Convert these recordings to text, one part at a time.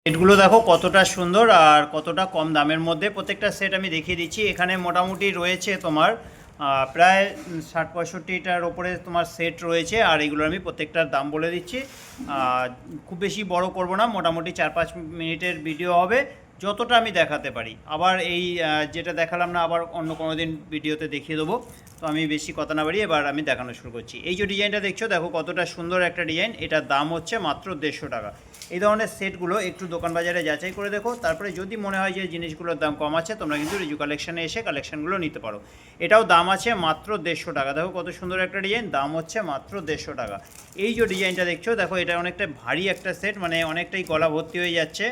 সেটগুলো দেখো কতটা সুন্দর আর কতটা কম দামের মধ্যে। প্রত্যেকটা সেট আমি দেখিয়ে দিচ্ছি। এখানে মোটামুটি রয়েছে তোমার প্রায় 60-65টার ওপরে তোমার সেট রয়েছে। আর এগুলো আমি প্রত্যেকটার দাম বলে দিচ্ছি। খুব বেশি বড় করব না, মোটামুটি 4-5 মিনিটের ভিডিও হবে, যতটা আমি দেখাতে পারি। আবার এই যেটা দেখালাম না, আবার অন্য কোনো দিন ভিডিওতে দেখিয়ে দেবো। তো আমি বেশি কথা না বাড়িয়ে এবার আমি দেখানো শুরু করছি। এই যে ডিজাইনটা দেখছো, দেখো কতটা সুন্দর একটা ডিজাইন। এটার দাম হচ্ছে মাত্র 150 টাকা। এই ধরনের সেটগুলো একটু দোকান বাজারে যাচাই করে দেখো, তারপরে যদি মনে হয় যে জিনিসগুলোর দাম কম আছে, তোমরা কিন্তু রিজু কালেকশানে এসে কালেকশানগুলো নিতে পারো। এটাও দাম আছে মাত্র 150 টাকা। দেখো কত সুন্দর একটা ডিজাইন, দাম হচ্ছে মাত্র 150 টাকা। এই যে ডিজাইনটা দেখছো, দেখো এটা অনেকটা ভারী একটা সেট, মানে অনেকটাই গলা ভর্তি হয়ে যাচ্ছে।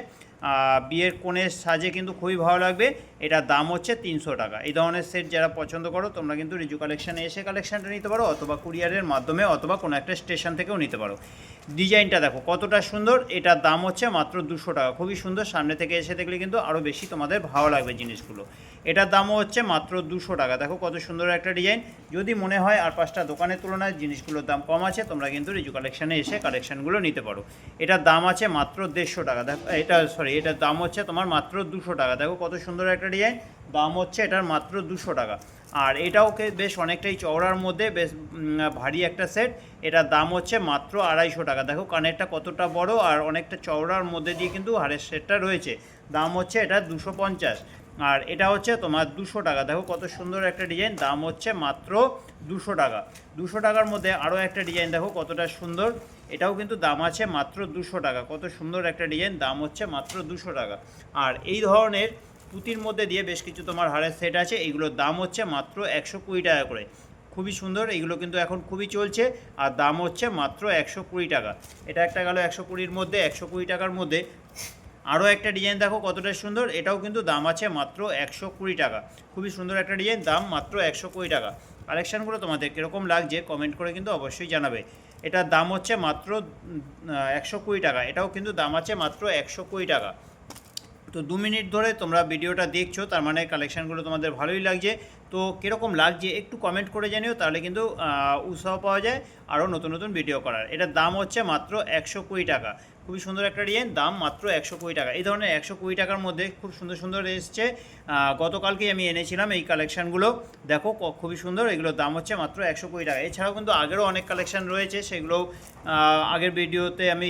বিয়ের কোণের সাজে কিন্তু খুবই ভালো লাগবে। এটার দাম হচ্ছে 300 টাকা। এই ধরনের সেট যারা পছন্দ করো, তোমরা কিন্তু রিজু কালেকশানে এসে কালেকশানটা নিতে পারো, অথবা কুরিয়ারের মাধ্যমে, অথবা কোনো একটা স্টেশন থেকেও নিতে পারো। ডিজাইনটা দেখো কতটা সুন্দর। এটার দাম হচ্ছে মাত্র 200 টাকা। খুবই সুন্দর, সামনে থেকে এসে দেখলে কিন্তু আরও বেশি তোমাদের ভালো লাগবে জিনিসগুলো। এটার দামও হচ্ছে মাত্র 200 টাকা। দেখো কত সুন্দর একটা ডিজাইন। যদি মনে হয় আর 5টা দোকানের তুলনায় জিনিসগুলোর দাম কম আছে, তোমরা কিন্তু রিজু কালেকশানে এসে কালেকশানগুলো নিতে পারো। এটার দাম আছে মাত্র 150 টাকা। দেখো এটার দাম হচ্ছে তোমার মাত্র 200 টাকা। দেখো কত সুন্দর একটা ডিজাইন, দাম হচ্ছে এটার মাত্র 200 টাকা। আর এটাও বেশ অনেকটাই চওড়ার মধ্যে, বেশ ভারী একটা সেট। এটার দাম হচ্ছে মাত্র 250 টাকা। দেখো কানেরটা কতটা বড় আর অনেকটা চওড়ার মধ্যে দিয়ে কিন্তু হারের সেটটা রয়েছে। দাম হচ্ছে এটা 250। আর এটা হচ্ছে তোমার 200 টাকা। দেখো কত সুন্দর একটা ডিজাইন, দাম হচ্ছে মাত্র 200 টাকা। 200 টাকার মধ্যে আরও একটা ডিজাইন দেখো কতটা সুন্দর। এটাও কিন্তু দাম আছে মাত্র 200 টাকা। কত সুন্দর একটা ডিজাইন, দাম হচ্ছে মাত্র 200 টাকা। আর এই ধরনের পুঁতির মধ্যে দিয়ে বেশ কিছু তোমার হারের সেট আছে, এইগুলোর দাম হচ্ছে মাত্র 120 টাকা করে। খুবই সুন্দর, এইগুলো কিন্তু এখন খুবই চলছে। আর দাম হচ্ছে মাত্র 120 টাকা। এটা একটা গেল 120-র মধ্যে। 120 টাকার মধ্যে আরও একটা ডিজাইন দেখো কতটা সুন্দর। এটাও কিন্তু দাম আছে মাত্র 120 টাকা। খুবই সুন্দর একটা ডিজাইন, দাম মাত্র 120 টাকা। কালেকশানগুলো তোমাদের কীরকম লাগছে কমেন্ট করে কিন্তু অবশ্যই জানাবে। এটার দাম হচ্ছে মাত্র 120 টাকা। এটাও কিন্তু দাম আছে মাত্র 120 টাকা। তো 2 মিনিট ধরে তোমরা ভিডিওটা দেখছো, তার মানে কালেকশানগুলো তোমাদের ভালোই লাগছে। তো কীরকম লাগছে একটু কমেন্ট করে জানিও, তাহলে কিন্তু উৎসাহ পাওয়া যায় আরও নতুন নতুন ভিডিও করার। এটার দাম হচ্ছে মাত্র 120 টাকা। খুবই সুন্দর একটা ডিজাইন, দাম মাত্র 120 টাকা। এই ধরনের 120 টাকার মধ্যে খুব সুন্দর সুন্দর এসছে। গতকালকেই আমি এনেছিলাম এই কালেকশানগুলো। দেখো খুবই সুন্দর, এগুলোর দাম হচ্ছে মাত্র 120 টাকা। এছাড়াও কিন্তু আগেরও অনেক কালেকশান রয়েছে, সেগুলোও আগের ভিডিওতে আমি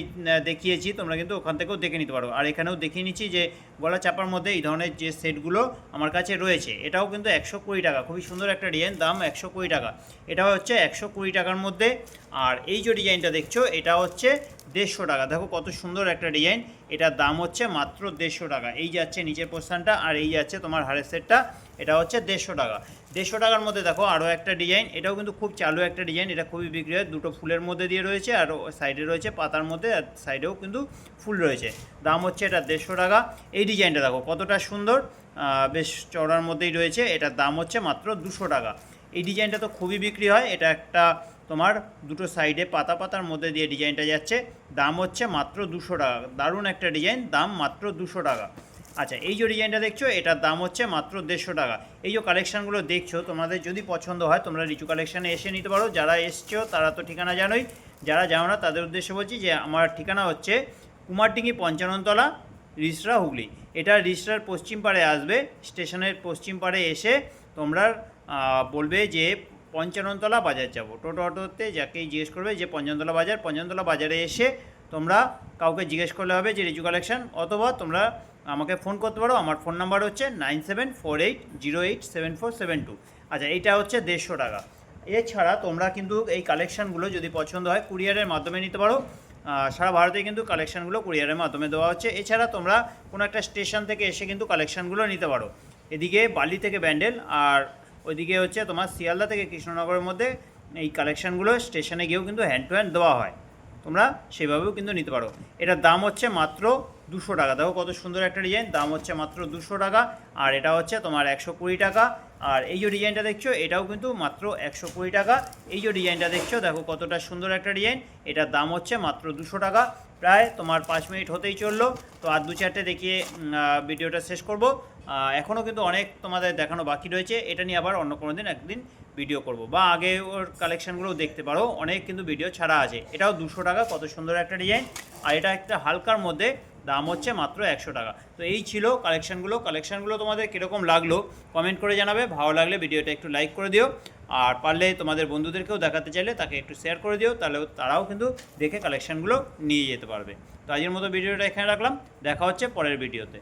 দেখিয়েছি, তোমরা কিন্তু ওখান থেকেও দেখে নিতে পারো। আর এখানেও দেখিয়ে নিচ্ছি যে গলা চাপার মধ্যে এই ধরনের যে সেটগুলো আমার কাছে রয়েছে, এটাও কিন্তু 120 টাকা। খুবই সুন্দর একটা ডিজাইন, দাম 120 টাকা। এটা হচ্ছে 120 টাকার মধ্যে। আর এই যে ডিজাইনটা দেখছো, এটা হচ্ছে 150 টাকা। দেখো কত সুন্দর একটা ডিজাইন, এটার দাম হচ্ছে মাত্র 150 টাকা। এই যাচ্ছে নিচের পোস্টানটা, আর এই যাচ্ছে তোমার হারের সেটটা। এটা হচ্ছে 150 টাকা। 150 টাকার মধ্যে দেখো আরও একটা ডিজাইন, এটাও কিন্তু খুব চালু একটা ডিজাইন। এটা খুবই বিক্রি হয়, দুটো ফুলের মধ্যে দিয়ে রয়েছে, আর সাইডে রয়েছে পাতার মধ্যে, আর সাইডেও কিন্তু ফুল রয়েছে। দাম হচ্ছে এটা 150 টাকা। এই ডিজাইনটা দেখো কতটা সুন্দর, বেশ চওড়ার মধ্যেই রয়েছে। এটার দাম হচ্ছে মাত্র 200 টাকা। এই ডিজাইনটা তো খুবই বিক্রি হয়। এটা একটা তোমার দুটো সাইডে পাতা পাতার মধ্যে দিয়ে ডিজাইনটা যাচ্ছে, দাম হচ্ছে মাত্র 200 টাকা। দারুণ একটা ডিজাইন, দাম মাত্র 200 টাকা। আচ্ছা, এই যে ডিজাইনটা দেখছো, এটার দাম হচ্ছে মাত্র 150 টাকা। এই যে কালেকশানগুলো দেখছো, তোমাদের যদি পছন্দ হয় তোমরা রিচু কালেকশানে এসে নিতে পারো। যারা এসছো তারা তো ঠিকানা জানোই, যারা জানো না তাদের উদ্দেশ্যে বলছি যে আমার ঠিকানা হচ্ছে কুমারডিঙ্গি 55 তলা, রিসরা, হুগলি। এটা রিসরার পশ্চিম পাড়ে আসবে, স্টেশনের পশ্চিম পাড়ে এসে তোমরা বলবে যে 55 তলা বাজার যাবো। টোটো অটোতে যাকেই জিজ্ঞেস করবে যে 55 বাজার, 55 বাজারে এসে তোমরা কাউকে জিজ্ঞেস করলে হবে যে রিজু কালেকশান, অথবা তোমরা আমাকে ফোন করতে পারো। আমার ফোন নাম্বার হচ্ছে 9748087472। আচ্ছা, এইটা হচ্ছে 150 টাকা। এছাড়া তোমরা কিন্তু এই কালেকশানগুলো যদি পছন্দ হয় কুরিয়ারের মাধ্যমে নিতে পারো। সারা ভারতে কিন্তু কালেকশানগুলো কুরিয়ারের মাধ্যমে দেওয়া হচ্ছে। এছাড়া তোমরা কোনো একটা স্টেশন থেকে এসে কিন্তু কালেকশানগুলো নিতে পারো। এদিকে বালি থেকে ব্যান্ডেল, আর ওইদিকে হচ্ছে তোমার শিয়ালদা থেকে কৃষ্ণনগরের মধ্যে এই কালেকশানগুলো স্টেশনে গিয়েও কিন্তু হ্যান্ড টু হ্যান্ড দেওয়া হয়, তোমরা সেভাবেও কিন্তু নিতে পারো। এটার দাম হচ্ছে মাত্র 200 টাকা। দেখো কত সুন্দর একটা ডিজাইন, দাম হচ্ছে মাত্র 200 টাকা। আর এটা হচ্ছে তোমার 120 টাকা। আর এই যে ডিজাইনটা দেখছো, এটাও কিন্তু মাত্র 120 টাকা। এই যে ডিজাইনটা দেখছো, দেখো কতটা সুন্দর একটা ডিজাইন, এটার দাম হচ্ছে মাত্র 200 টাকা। প্রায় তোমার 5 মিনিট হতেই চললো। তো আর 2-4টে দেখিয়ে ভিডিওটা শেষ করব। এখনও কিন্তু অনেক তোমাদের দেখানো বাকি রয়েছে। এটা নিয়ে আবার অন্য কোনো দিন একদিন ভিডিও করব, বা আগে ওর কালেকশানগুলোও দেখতে পারো, অনেক কিন্তু ভিডিও ছাড়া আছে। এটাও 200 টাকা। কত সুন্দর একটা ডিজাইন। আর এটা একটা হালকার মধ্যে দাম হচ্ছে মাত্র 100 টাকা। তো এই ছিল কালেকশানগুলো তোমাদের কীরকম লাগলো কমেন্ট করে জানাবে। ভালো লাগলে ভিডিওটা একটু লাইক করে দিও, আর পারলে তোমাদের বন্ধুদেরকেও দেখাতে চাইলে তাকে একটু শেয়ার করে দিও, তাহলে তারাও কিন্তু দেখে কালেকশানগুলো নিয়ে যেতে পারবে। তো আজকের মতো ভিডিওটা এখানে রাখলাম, দেখা হচ্ছে পরের ভিডিওতে।